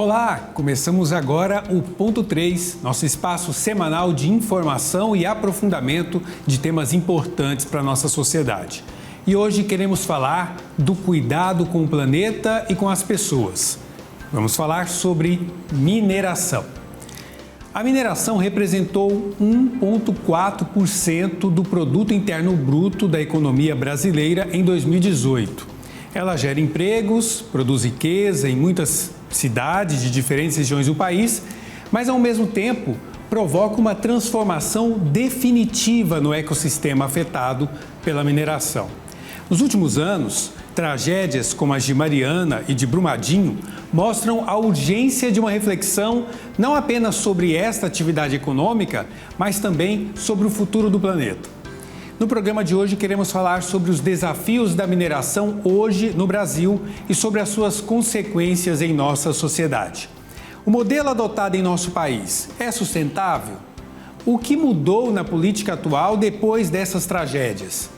Olá, começamos agora o Ponto 3, nosso espaço semanal de informação e aprofundamento de temas importantes para a nossa sociedade. E hoje queremos falar do cuidado com o planeta e com as pessoas. Vamos falar sobre mineração. A mineração representou 1,4% do produto interno bruto da economia brasileira em 2018. Ela gera empregos, produz riqueza em muitas cidades de diferentes regiões do país, mas ao mesmo tempo provoca uma transformação definitiva no ecossistema afetado pela mineração. Nos últimos anos, tragédias como as de Mariana e de Brumadinho mostram a urgência de uma reflexão não apenas sobre esta atividade econômica, mas também sobre o futuro do planeta. No programa de hoje queremos falar sobre os desafios da mineração hoje no Brasil e sobre as suas consequências em nossa sociedade. O modelo adotado em nosso país é sustentável? O que mudou na política atual depois dessas tragédias?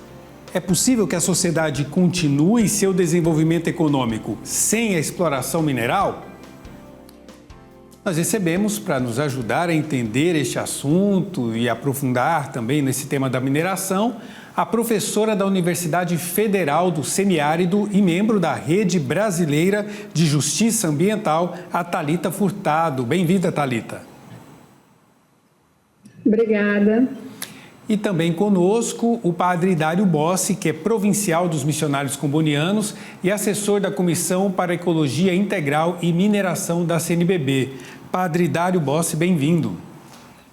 É possível que a sociedade continue seu desenvolvimento econômico sem a exploração mineral? Nós recebemos, para nos ajudar a entender este assunto e aprofundar também nesse tema da mineração, a professora da Universidade Federal do Semiárido e membro da Rede Brasileira de Justiça Ambiental, a Thalita Furtado. Bem-vinda, Thalita. Obrigada. E também conosco o padre Dário Bossi, que é provincial dos missionários combonianos e assessor da Comissão para Ecologia Integral e Mineração da CNBB. Padre Dário Bossi, bem-vindo.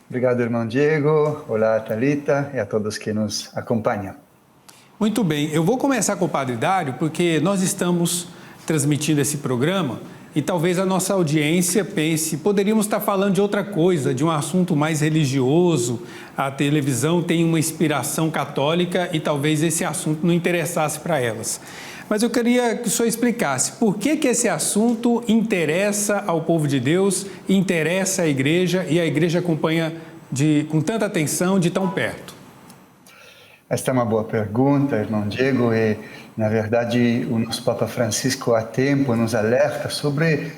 Obrigado, irmão Diego. Olá, Thalita, e a todos que nos acompanham. Muito bem, eu vou começar com o padre Dário, porque nós estamos transmitindo esse programa e talvez a nossa audiência pense, poderíamos estar falando de outra coisa, de um assunto mais religioso. A televisão tem uma inspiração católica e talvez esse assunto não interessasse para elas. Mas eu queria que o senhor explicasse por que esse assunto interessa ao povo de Deus, interessa à igreja e a igreja acompanha com tanta atenção de tão perto. Esta é uma boa pergunta, irmão Diego, e na verdade o nosso Papa Francisco há tempo nos alerta sobre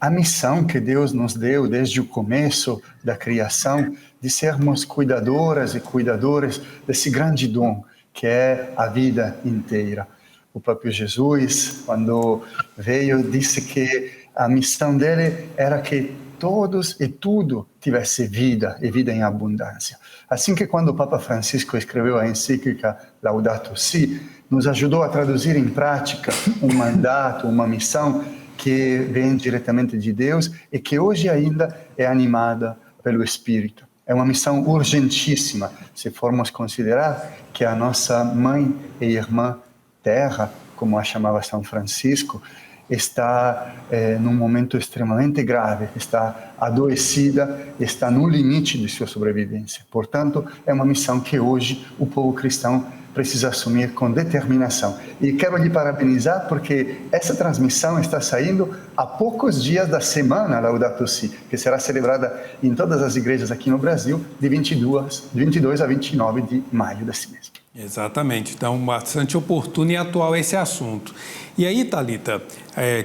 a missão que Deus nos deu desde o começo da criação de sermos cuidadoras e cuidadores desse grande dom que é a vida inteira. O próprio Jesus, quando veio, disse que a missão dele era que todos e tudo tivesse vida e vida em abundância. Assim que quando o Papa Francisco escreveu a encíclica Laudato Si, nos ajudou a traduzir em prática um mandato, uma missão que vem diretamente de Deus e que hoje ainda é animada pelo Espírito. É uma missão urgentíssima, se formos considerar que a nossa mãe e irmã Terra, como a chamava São Francisco, está num momento extremamente grave, está adoecida, está no limite de sua sobrevivência. Portanto, é uma missão que hoje o povo cristão precisa assumir com determinação. E quero lhe parabenizar porque essa transmissão está saindo há poucos dias da semana Laudato Si, que será celebrada em todas as igrejas aqui no Brasil de 22 a 29 de maio desse mês. Exatamente, então bastante oportuno e atual esse assunto. E aí, Thalita,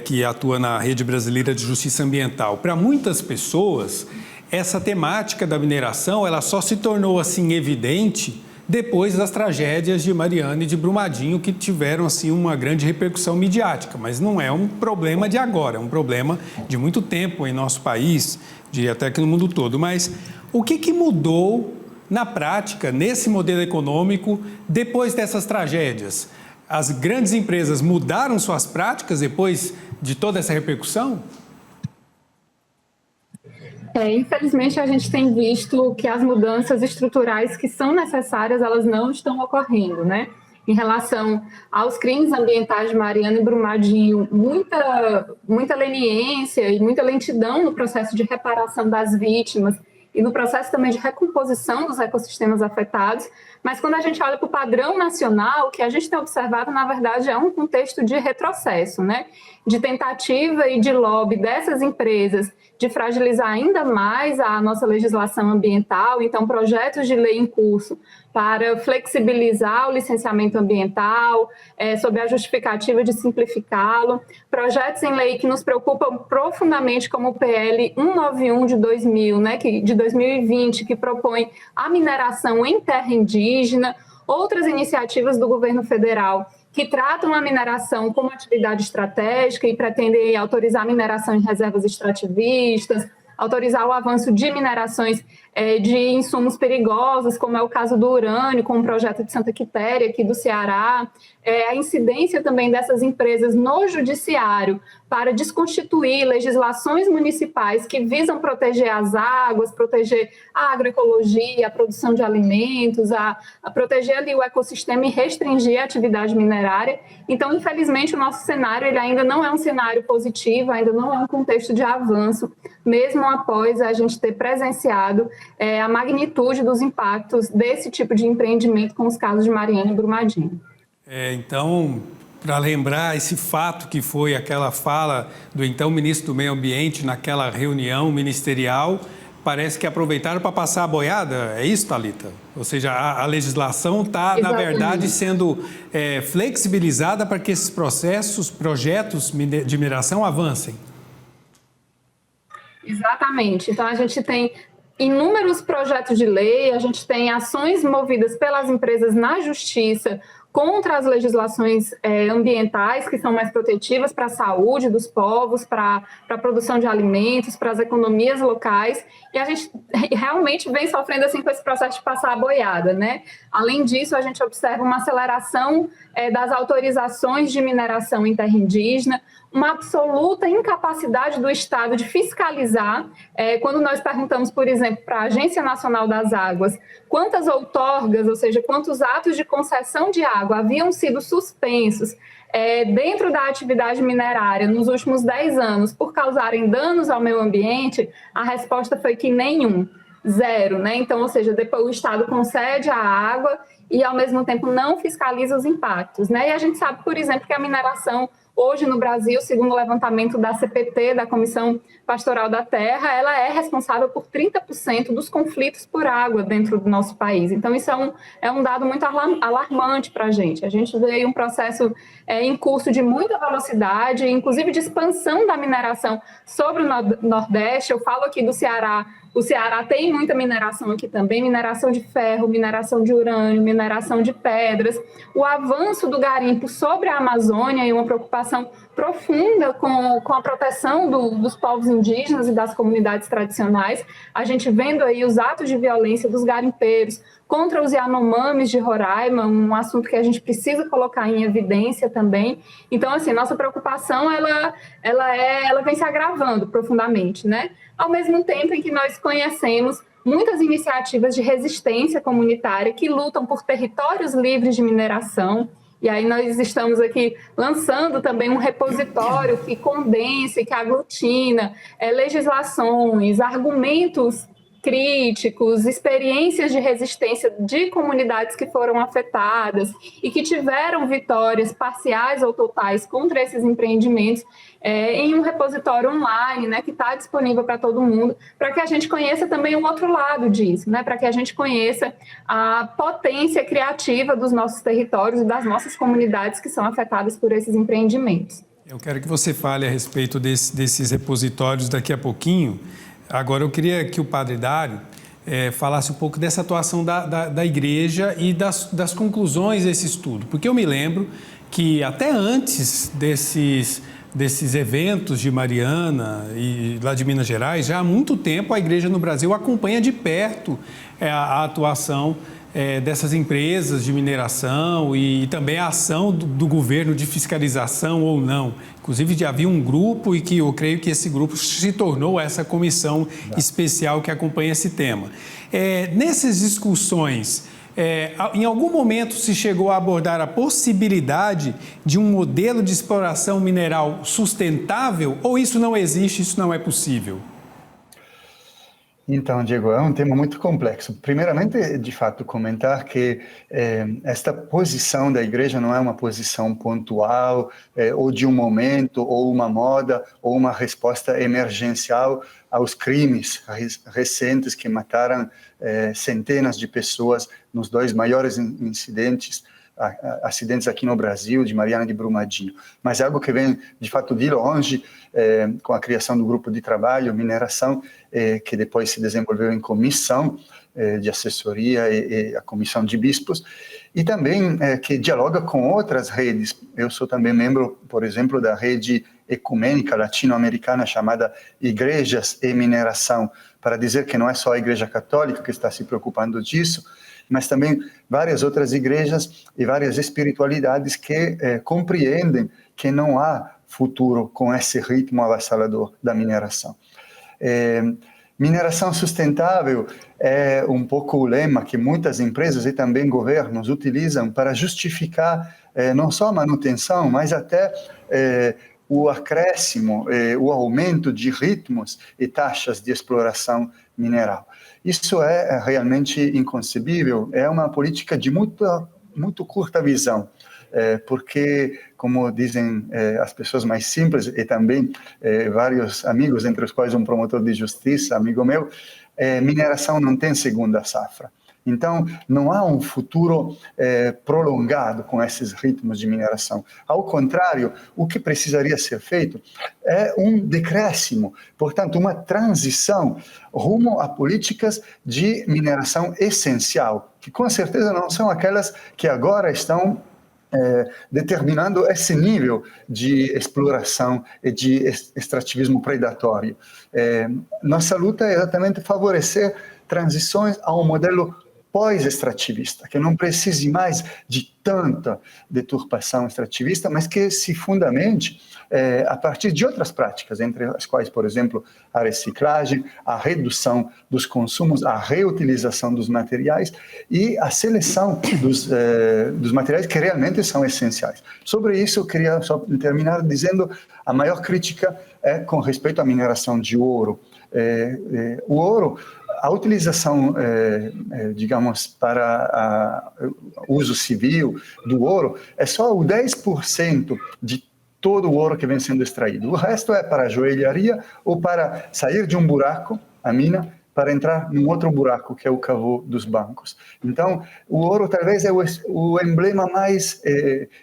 que atua na Rede Brasileira de Justiça Ambiental, para muitas pessoas, essa temática da mineração ela só se tornou assim evidente depois das tragédias de Mariana e de Brumadinho, que tiveram assim uma grande repercussão midiática, mas não é um problema de agora, é um problema de muito tempo em nosso país, diria até que no mundo todo. Mas o que mudou na prática, nesse modelo econômico, depois dessas tragédias? As grandes empresas mudaram suas práticas depois de toda essa repercussão? Infelizmente, a gente tem visto que as mudanças estruturais que são necessárias, elas não estão ocorrendo, né? Em relação aos crimes ambientais de Mariana e Brumadinho, muita leniência e muita lentidão no processo de reparação das vítimas e no processo também de recomposição dos ecossistemas afetados, mas quando a gente olha para o padrão nacional, o que a gente tem observado, na verdade, é um contexto de retrocesso, né? De tentativa e de lobby dessas empresas de fragilizar ainda mais a nossa legislação ambiental. Então, projetos de lei em curso para flexibilizar o licenciamento ambiental, sob a justificativa de simplificá-lo. Projetos em lei que nos preocupam profundamente, como o PL 191 de 2000, né, de 2020, que propõe a mineração em terra indígena. Outras iniciativas do governo federal que tratam a mineração como atividade estratégica e pretendem autorizar a mineração em reservas extrativistas, autorizar o avanço de minerações de insumos perigosos, como é o caso do urânio, com o projeto de Santa Quitéria, aqui do Ceará, a incidência também dessas empresas no judiciário para desconstituir legislações municipais que visam proteger as águas, proteger a agroecologia, a produção de alimentos, a proteger ali o ecossistema e restringir a atividade minerária. Então, infelizmente, o nosso cenário ele ainda não é um cenário positivo, ainda não é um contexto de avanço, mesmo após a gente ter presenciado a magnitude dos impactos desse tipo de empreendimento com os casos de Mariana e Brumadinho. Então, para lembrar esse fato que foi aquela fala do então ministro do Meio Ambiente naquela reunião ministerial, parece que aproveitaram para passar a boiada, é isso, Thalita? Ou seja, a legislação está, na verdade, sendo flexibilizada para que esses projetos de mineração avancem. Exatamente. Então, a gente tem inúmeros projetos de lei, a gente tem ações movidas pelas empresas na justiça contra as legislações ambientais que são mais protetivas para a saúde dos povos, para a produção de alimentos, para as economias locais, e a gente realmente vem sofrendo assim com esse processo de passar a boiada, né? Além disso, a gente observa uma aceleração das autorizações de mineração em terra indígena, uma absoluta incapacidade do Estado de fiscalizar. Quando nós perguntamos, por exemplo, para a Agência Nacional das Águas, quantas outorgas, ou seja, quantos atos de concessão de água haviam sido suspensos dentro da atividade minerária nos últimos 10 anos por causarem danos ao meio ambiente, a resposta foi que nenhum, zero, né? Então, ou seja, depois o Estado concede a água e, ao mesmo tempo, não fiscaliza os impactos, né? E a gente sabe, por exemplo, que a mineração hoje no Brasil, segundo o levantamento da CPT, da Comissão Pastoral da Terra, ela é responsável por 30% dos conflitos por água dentro do nosso país. Então, isso é um dado muito alarmante para a gente. A gente vê um processo em curso de muita velocidade, inclusive de expansão da mineração sobre o Nordeste. Eu falo aqui do Ceará. O Ceará tem muita mineração aqui também, mineração de ferro, mineração de urânio, mineração de pedras. O avanço do garimpo sobre a Amazônia e uma preocupação profunda com a proteção dos povos indígenas e das comunidades tradicionais. A gente vendo aí os atos de violência dos garimpeiros contra os Yanomamis de Roraima, um assunto que a gente precisa colocar em evidência também. Então, assim, nossa preocupação, ela vem se agravando profundamente, né? Ao mesmo tempo em que nós conhecemos muitas iniciativas de resistência comunitária que lutam por territórios livres de mineração. E aí nós estamos aqui lançando também um repositório que condense, que aglutina legislações, argumentos críticos, experiências de resistência de comunidades que foram afetadas e que tiveram vitórias parciais ou totais contra esses empreendimentos em um repositório online, né, que está disponível para todo mundo, para que a gente conheça também o outro lado disso, né, para que a gente conheça a potência criativa dos nossos territórios e das nossas comunidades que são afetadas por esses empreendimentos. Eu quero que você fale a respeito desses repositórios daqui a pouquinho. Agora, eu queria que o Padre Dário falasse um pouco dessa atuação da Igreja e das conclusões desse estudo, porque eu me lembro que até antes desses eventos de Mariana e lá de Minas Gerais, já há muito tempo a Igreja no Brasil acompanha de perto a atuação dessas empresas de mineração e também a ação do governo de fiscalização ou não. Inclusive, já havia um grupo e que eu creio que esse grupo se tornou essa comissão especial que acompanha esse tema. Nessas discussões, em algum momento se chegou a abordar a possibilidade de um modelo de exploração mineral sustentável ou isso não existe, isso não é possível? Então, Diego, é um tema muito complexo. Primeiramente, de fato, comentar que esta posição da igreja não é uma posição pontual, ou de um momento, ou uma moda, ou uma resposta emergencial aos crimes recentes que mataram centenas de pessoas nos dois maiores acidentes aqui no Brasil, de Mariana de Brumadinho. Mas é algo que vem, de fato, de longe, com a criação do grupo de trabalho, mineração, que depois se desenvolveu em comissão de assessoria e a comissão de bispos, e também que dialoga com outras redes. Eu sou também membro, por exemplo, da rede ecumênica latino-americana chamada Igrejas e Mineração, para dizer que não é só a Igreja Católica que está se preocupando disso, mas também várias outras igrejas e várias espiritualidades que compreendem que não há futuro com esse ritmo avassalador da mineração. Mineração sustentável é um pouco o lema que muitas empresas e também governos utilizam para justificar não só a manutenção, mas até o acréscimo, o aumento de ritmos e taxas de exploração mineral. Isso é realmente inconcebível, é uma política de muito curta visão, porque, como dizem as pessoas mais simples, e também vários amigos, entre os quais um promotor de justiça, amigo meu, mineração não tem segunda safra. Então, não há um futuro prolongado com esses ritmos de mineração. Ao contrário, o que precisaria ser feito é um decréscimo, portanto, uma transição rumo a políticas de mineração essencial, que com certeza não são aquelas que agora estão determinando esse nível de exploração e de extrativismo predatório. Nossa luta é exatamente favorecer transições a um modelo pós-extrativista, que não precise mais de tanta deturpação extrativista, mas que se fundamente a partir de outras práticas, entre as quais, por exemplo, a reciclagem, a redução dos consumos, a reutilização dos materiais e a seleção dos materiais que realmente são essenciais. Sobre isso, eu queria só terminar dizendo a maior crítica é com respeito à mineração de ouro. O ouro, a utilização, digamos, para uso civil do ouro é só o 10% de todo o ouro que vem sendo extraído. O resto é para joelharia ou para sair de um buraco, a mina, para entrar num outro buraco, que é o cavô dos bancos. Então, o ouro talvez é o emblema mais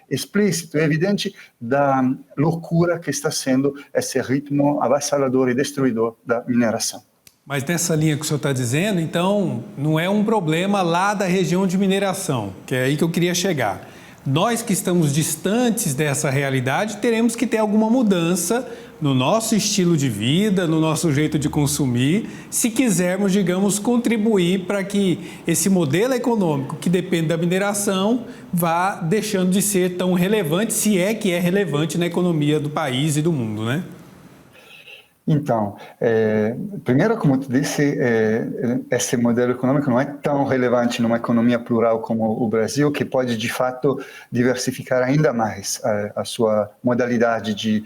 explícito e evidente da loucura que está sendo esse ritmo avassalador e destruidor da mineração. Mas nessa linha que o senhor está dizendo, então, não é um problema lá da região de mineração, que é aí que eu queria chegar. Nós que estamos distantes dessa realidade, teremos que ter alguma mudança no nosso estilo de vida, no nosso jeito de consumir, se quisermos, digamos, contribuir para que esse modelo econômico que depende da mineração vá deixando de ser tão relevante, se é que é relevante na economia do país e do mundo, né? Então, primeiro, como tu disse, esse modelo econômico não é tão relevante numa economia plural como o Brasil, que pode, de fato, diversificar ainda mais a sua modalidade de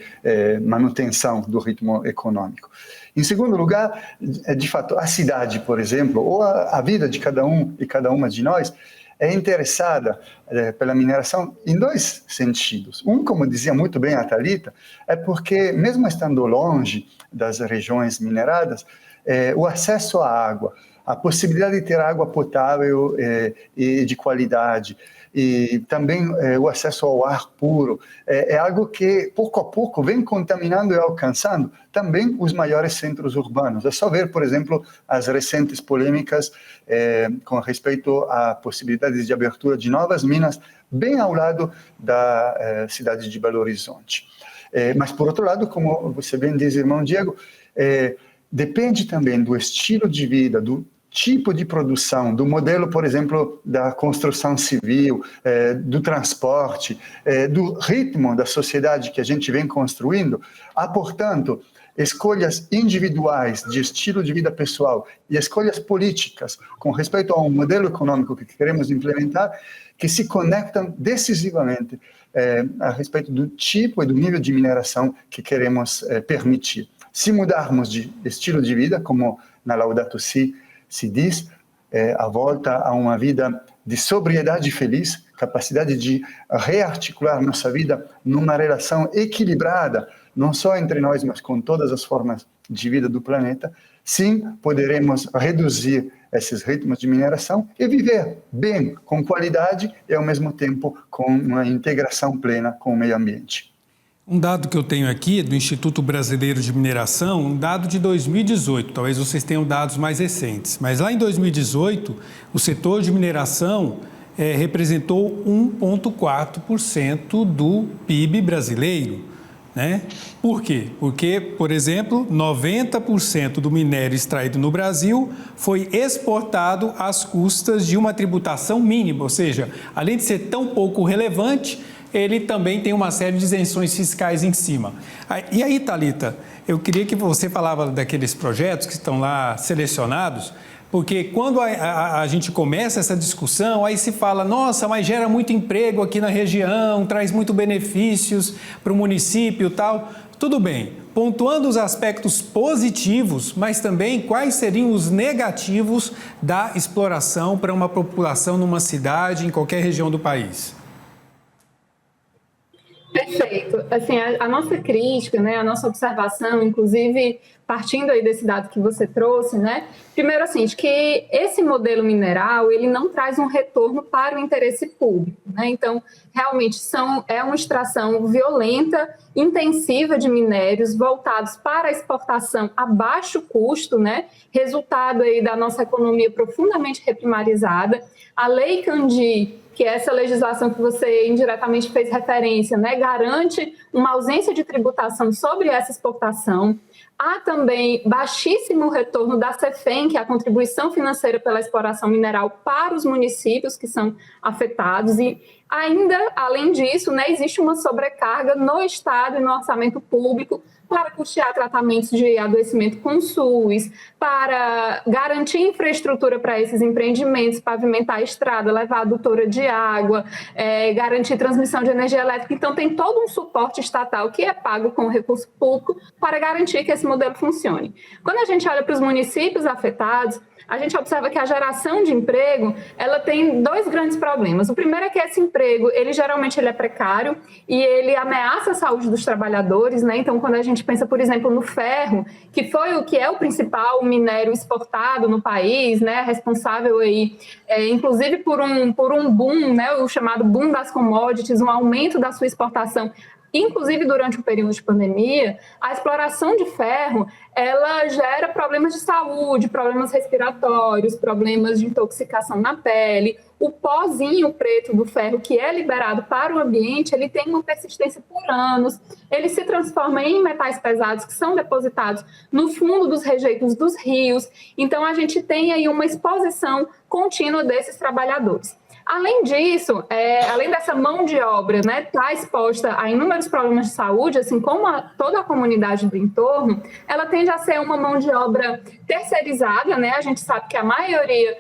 manutenção do ritmo econômico. Em segundo lugar, de fato, a cidade, por exemplo, ou a vida de cada um e cada uma de nós, é interessada pela mineração em dois sentidos. Um, como dizia muito bem a Thalita, é porque, mesmo estando longe das regiões mineradas, o acesso à água, a possibilidade de ter água potável e de qualidade, e também o acesso ao ar puro, é algo que, pouco a pouco, vem contaminando e alcançando também os maiores centros urbanos. É só ver, por exemplo, as recentes polêmicas com respeito à possibilidade de abertura de novas minas bem ao lado da cidade de Belo Horizonte. Mas, por outro lado, como você bem diz, irmão Diego, depende também do estilo de vida, do tipo de produção, do modelo, por exemplo, da construção civil, do transporte, do ritmo da sociedade que a gente vem construindo. Há, portanto, escolhas individuais de estilo de vida pessoal e escolhas políticas com respeito a um modelo econômico que queremos implementar, que se conectam decisivamente a respeito do tipo e do nível de mineração que queremos permitir. Se mudarmos de estilo de vida, como na Laudato Si se diz, a volta a uma vida de sobriedade feliz, capacidade de rearticular nossa vida numa relação equilibrada, não só entre nós, mas com todas as formas de vida do planeta, sim, poderemos reduzir esses ritmos de mineração e viver bem, com qualidade e, ao mesmo tempo, com uma integração plena com o meio ambiente. Um dado que eu tenho aqui do Instituto Brasileiro de Mineração, um dado de 2018, talvez vocês tenham dados mais recentes, mas lá em 2018, o setor de mineração representou 1,4% do PIB brasileiro, né? Por quê? Porque, por exemplo, 90% do minério extraído no Brasil foi exportado às custas de uma tributação mínima, ou seja, além de ser tão pouco relevante, ele também tem uma série de isenções fiscais em cima. E aí, Thalita, eu queria que você falava daqueles projetos que estão lá selecionados, porque quando a gente começa essa discussão, aí se fala, nossa, mas gera muito emprego aqui na região, traz muito benefícios para o município e tal. Tudo bem, pontuando os aspectos positivos, mas também quais seriam os negativos da exploração para uma população numa cidade, em qualquer região do país. Perfeito. Assim, a nossa crítica, né, a nossa observação, inclusive partindo aí desse dado que você trouxe, né, primeiro assim, de que esse modelo mineral, ele não traz um retorno para o interesse público, né, então realmente é uma extração violenta, intensiva de minérios voltados para a exportação a baixo custo, né, resultado aí da nossa economia profundamente reprimarizada. A Lei Candir, que é essa legislação que você indiretamente fez referência, né, garante uma ausência de tributação sobre essa exportação. Há também baixíssimo retorno da CEFEM, que é a contribuição financeira pela exploração mineral para os municípios que são afetados. E ainda, além disso, né, existe uma sobrecarga no Estado e no orçamento público para custear tratamentos de adoecimento com SUS, para garantir infraestrutura para esses empreendimentos, pavimentar a estrada, levar adutora de água, garantir transmissão de energia elétrica. Então, tem todo um suporte estatal que é pago com recurso público para garantir que esse modelo funcione. Quando a gente olha para os municípios afetados, a gente observa que a geração de emprego, ela tem dois grandes problemas. O primeiro é que esse emprego, geralmente ele é precário e ele ameaça a saúde dos trabalhadores, né? Então, quando a gente pensa, por exemplo, no ferro, que é o principal minério exportado no país, né? Responsável aí, inclusive por um boom, né? O chamado boom das commodities, um aumento da sua exportação. Inclusive, durante o período de pandemia, a exploração de ferro, ela gera problemas de saúde, problemas respiratórios, problemas de intoxicação na pele. O pozinho preto do ferro, que é liberado para o ambiente, ele tem uma persistência por anos. Ele se transforma em metais pesados que são depositados no fundo dos rejeitos dos rios. Então, a gente tem aí uma exposição contínua desses trabalhadores. Além disso, além dessa mão de obra, né, tá exposta a inúmeros problemas de saúde, assim como toda a comunidade do entorno, ela tende a ser uma mão de obra terceirizada, né? A gente sabe que a maioria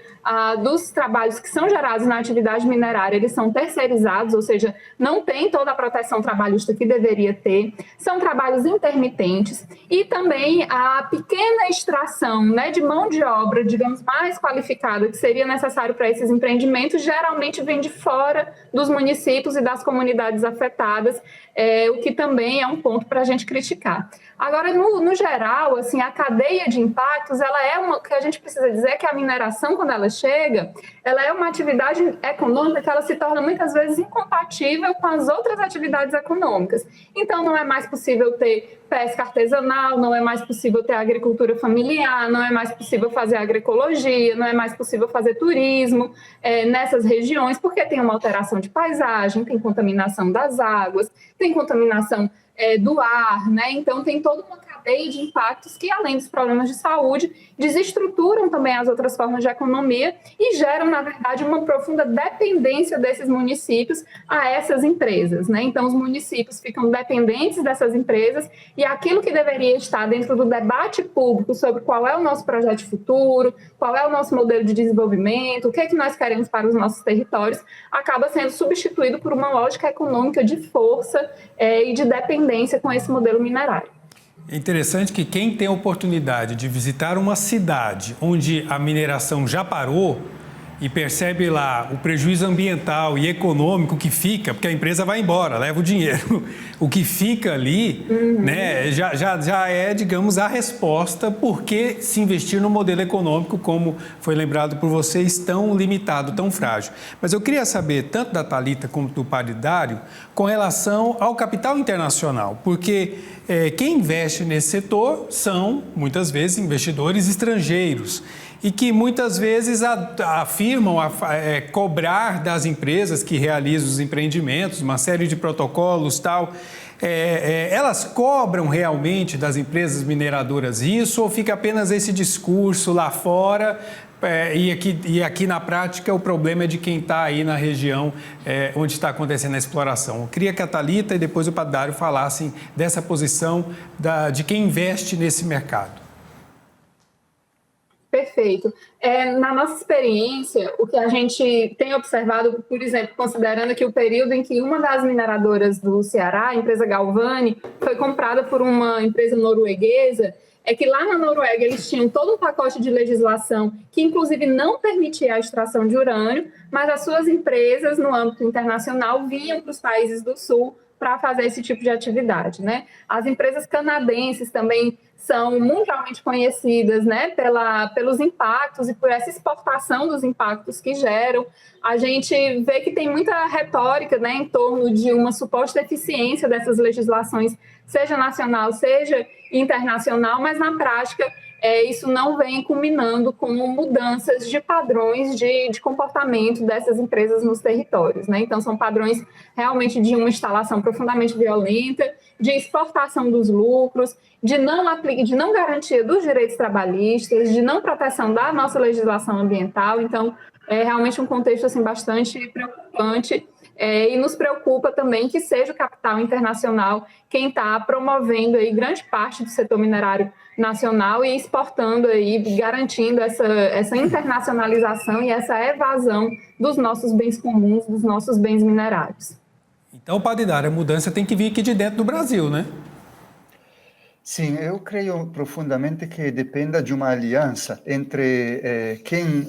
dos trabalhos que são gerados na atividade minerária, eles são terceirizados, ou seja, não tem toda a proteção trabalhista que deveria ter, são trabalhos intermitentes e também a pequena extração, né, de mão de obra, digamos, mais qualificada que seria necessário para esses empreendimentos, geralmente vem de fora dos municípios e das comunidades afetadas, o que também é um ponto para a gente criticar. Agora, no geral, assim, a cadeia de impactos, o que a gente precisa dizer é que a mineração, quando ela chega, ela é uma atividade econômica que ela se torna muitas vezes incompatível com as outras atividades econômicas. Então, não é mais possível ter pesca artesanal, não é mais possível ter agricultura familiar, não é mais possível fazer agroecologia, não é mais possível fazer turismo nessas regiões, porque tem uma alteração de paisagem, tem contaminação das águas, tem contaminação do ar, né? Então tem toda uma cadeia de impactos que, além dos problemas de saúde, desestruturam também as outras formas de economia e geram, na verdade, uma profunda dependência desses municípios a essas empresas, né? Então os municípios ficam dependentes dessas empresas e aquilo que deveria estar dentro do debate público sobre qual é o nosso projeto de futuro, qual é o nosso modelo de desenvolvimento, o que é que nós queremos para os nossos territórios, acaba sendo substituído por uma lógica econômica de força e de dependência com esse modelo minerário. É interessante que quem tem a oportunidade de visitar uma cidade onde a mineração já parou e percebe lá o prejuízo ambiental e econômico que fica, porque a empresa vai embora, leva o dinheiro, o que fica ali, né, já é, digamos, a resposta por que se investir no modelo econômico, como foi lembrado por vocês, tão limitado, tão frágil. Mas eu queria saber, tanto da Thalita como do Padre Dário, com relação ao capital internacional, porque quem investe nesse setor são, muitas vezes, investidores estrangeiros e que muitas vezes afirmam cobrar das empresas que realizam os empreendimentos, uma série de protocolos, tal. Elas cobram realmente das empresas mineradoras isso ou fica apenas esse discurso lá fora? E aqui na prática o problema é de quem está aí na região onde está acontecendo a exploração. Eu queria que a Thalita e depois o Padre Dário falassem dessa posição de quem investe nesse mercado. Perfeito. Na nossa experiência, o que a gente tem observado, por exemplo, considerando que o período em que uma das mineradoras do Ceará, a empresa Galvani, foi comprada por uma empresa norueguesa, é que lá na Noruega eles tinham todo um pacote de legislação que, inclusive, não permitia a extração de urânio, mas as suas empresas, no âmbito internacional, vinham para os países do Sul para fazer esse tipo de atividade, né? As empresas canadenses também são mundialmente conhecidas, né, pelos impactos e por essa exportação dos impactos que geram. A gente vê que tem muita retórica, né, em torno de uma suposta eficiência dessas legislações, seja nacional, seja internacional, mas na prática isso não vem culminando com mudanças de padrões de comportamento dessas empresas nos territórios, né? Então, são padrões realmente de uma instalação profundamente violenta, de exportação dos lucros, de não garantia dos direitos trabalhistas, de não proteção da nossa legislação ambiental. Então, é realmente um contexto assim, bastante preocupante. E nos preocupa também que seja o capital internacional quem está promovendo aí grande parte do setor minerário nacional e exportando aí, garantindo essa internacionalização e essa evasão dos nossos bens comuns, dos nossos bens minerários. Então, Padre Dário, a mudança tem que vir aqui de dentro do Brasil, né? Sim, eu creio profundamente que dependa de uma aliança entre quem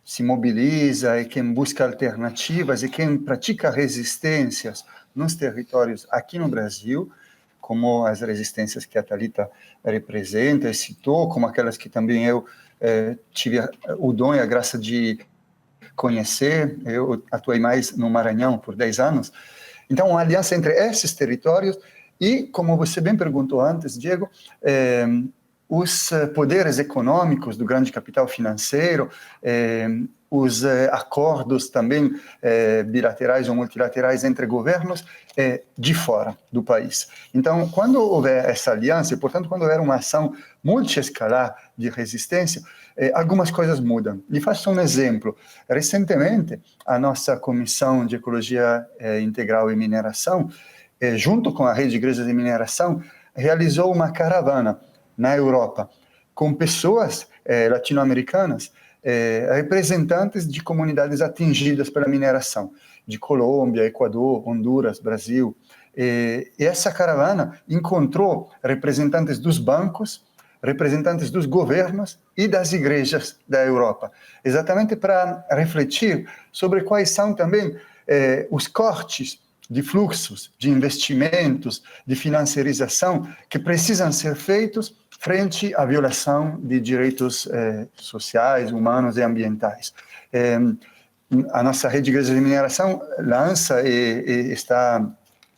se mobiliza e quem busca alternativas e quem pratica resistências nos territórios aqui no Brasil, como as resistências que a Thalita representa e citou, como aquelas que também eu tive o dom e a graça de conhecer. Eu atuei mais no Maranhão por 10 anos. Então, uma aliança entre esses territórios e, como você bem perguntou antes, Diego, os poderes econômicos do grande capital financeiro, os acordos também bilaterais ou multilaterais entre governos de fora do país. Então, quando houver essa aliança, e, portanto, quando houver uma ação multiescalar de resistência, algumas coisas mudam. E faço um exemplo. Recentemente, a nossa Comissão de Ecologia Integral e Mineração, junto com a Rede de Igrejas de Mineração, realizou uma caravana na Europa com pessoas latino-americanas, representantes de comunidades atingidas pela mineração, de Colômbia, Equador, Honduras, Brasil. E essa caravana encontrou representantes dos bancos, representantes dos governos e das igrejas da Europa, exatamente para refletir sobre quais são também os cortes de fluxos, de investimentos, de financiarização que precisam ser feitos frente à violação de direitos sociais, humanos e ambientais. A nossa rede de igrejas de mineração lança e está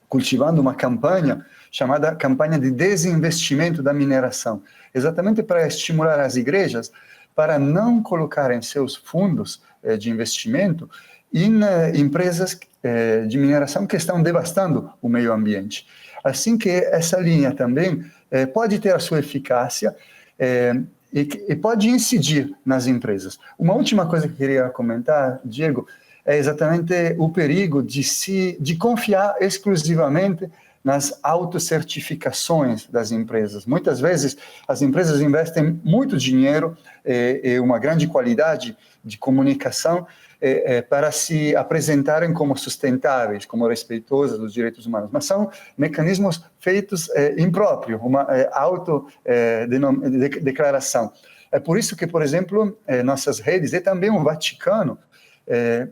cultivando uma campanha chamada campanha de desinvestimento da mineração, exatamente para estimular as igrejas para não colocarem seus fundos de investimento em empresas de mineração que estão devastando o meio ambiente. Assim que essa linha também pode ter a sua eficácia e pode incidir nas empresas. Uma última coisa que eu queria comentar, Diego, é exatamente o perigo de confiar exclusivamente nas autocertificações das empresas. Muitas vezes, as empresas investem muito dinheiro e uma grande qualidade de comunicação para se apresentarem como sustentáveis, como respeitosas dos direitos humanos, mas são mecanismos feitos impróprios, uma autodeclaração. É por isso que, por exemplo, nossas redes e também o Vaticano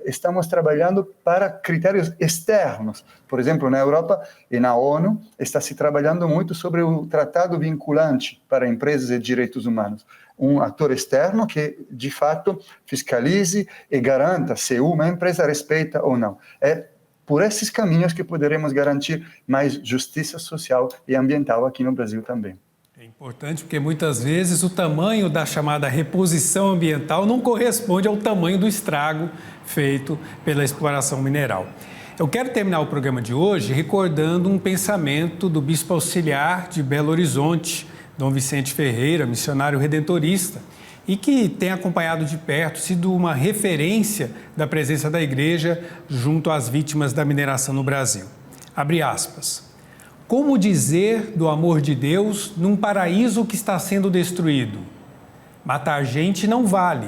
estamos trabalhando para critérios externos. Por exemplo, na Europa e na ONU está se trabalhando muito sobre o tratado vinculante para empresas e direitos humanos. Um ator externo que, de fato, fiscalize e garanta se uma empresa respeita ou não. É por esses caminhos que poderemos garantir mais justiça social e ambiental aqui no Brasil também. É importante porque muitas vezes o tamanho da chamada reposição ambiental não corresponde ao tamanho do estrago feito pela exploração mineral. Eu quero terminar o programa de hoje recordando um pensamento do bispo auxiliar de Belo Horizonte, Dom Vicente Ferreira, missionário redentorista, e que tem acompanhado de perto, sido uma referência da presença da igreja junto às vítimas da mineração no Brasil. Abre aspas. Como dizer do amor de Deus num paraíso que está sendo destruído? Matar gente não vale.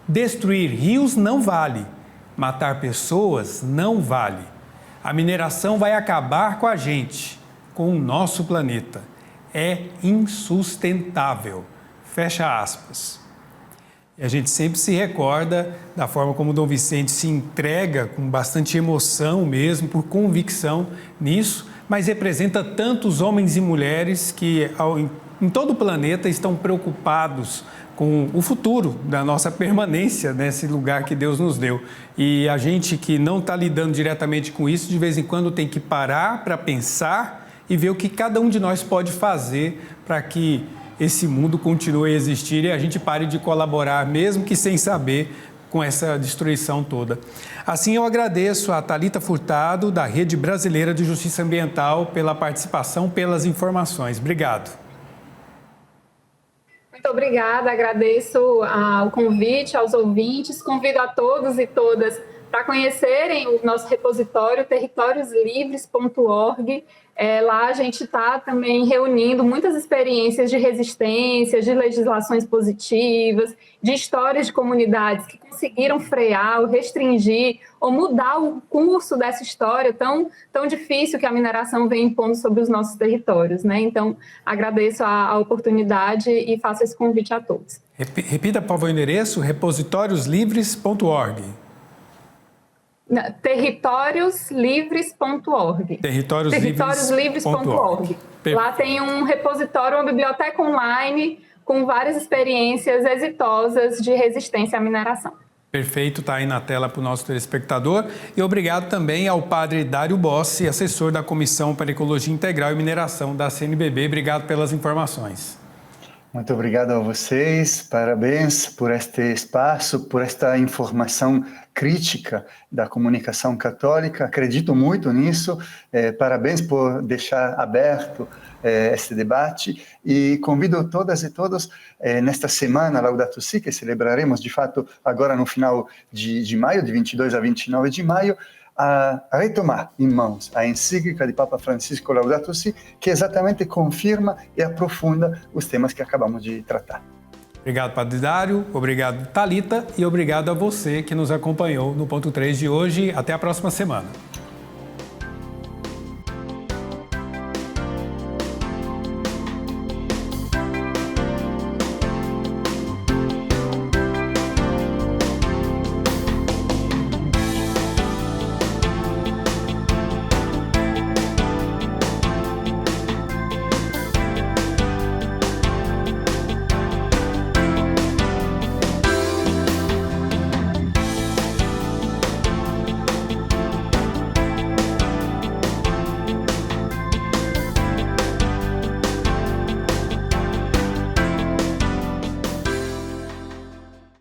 Destruir rios não vale. Matar pessoas não vale. A mineração vai acabar com a gente, com o nosso planeta. É insustentável. Fecha aspas. E a gente sempre se recorda da forma como Dom Vicente se entrega com bastante emoção mesmo, por convicção nisso, mas representa tantos homens e mulheres que em todo o planeta estão preocupados com o futuro da nossa permanência nesse lugar que Deus nos deu. E a gente que não está lidando diretamente com isso, de vez em quando tem que parar para pensar e ver o que cada um de nós pode fazer para que esse mundo continue a existir e a gente pare de colaborar, mesmo que sem saber, com essa destruição toda. Assim, eu agradeço a Thalita Furtado, da Rede Brasileira de Justiça Ambiental, pela participação, pelas informações. Obrigado. Muito obrigada, agradeço o convite aos ouvintes, convido a todos e todas para conhecerem o nosso repositório territorioslivres.org. Lá a gente está também reunindo muitas experiências de resistência, de legislações positivas, de histórias de comunidades que conseguiram frear, ou restringir, ou mudar o curso dessa história tão difícil que a mineração vem impondo sobre os nossos territórios, né? Então, agradeço a oportunidade e faço esse convite a todos. Repita, por favor, o endereço, repositorioslivres.org. Territorioslivres.org. Territorioslivres.org. Lá tem um repositório, uma biblioteca online com várias experiências exitosas de resistência à mineração. Perfeito, está aí na tela para o nosso telespectador. E obrigado também ao padre Dário Bossi, assessor da Comissão para Ecologia Integral e Mineração da CNBB. Obrigado pelas informações. Muito obrigado a vocês, parabéns por este espaço, por esta informação crítica da comunicação católica, acredito muito nisso, parabéns por deixar aberto este debate e convido todas e todos nesta semana Laudato Si, que celebraremos de fato agora no final de maio, de 22 a 29 de maio, a retomar em mãos a encíclica de Papa Francisco Laudato Si, que exatamente confirma e aprofunda os temas que acabamos de tratar. Obrigado, Padre Dário, obrigado, Thalita, e obrigado a você que nos acompanhou no Ponto 3 de hoje. Até a próxima semana.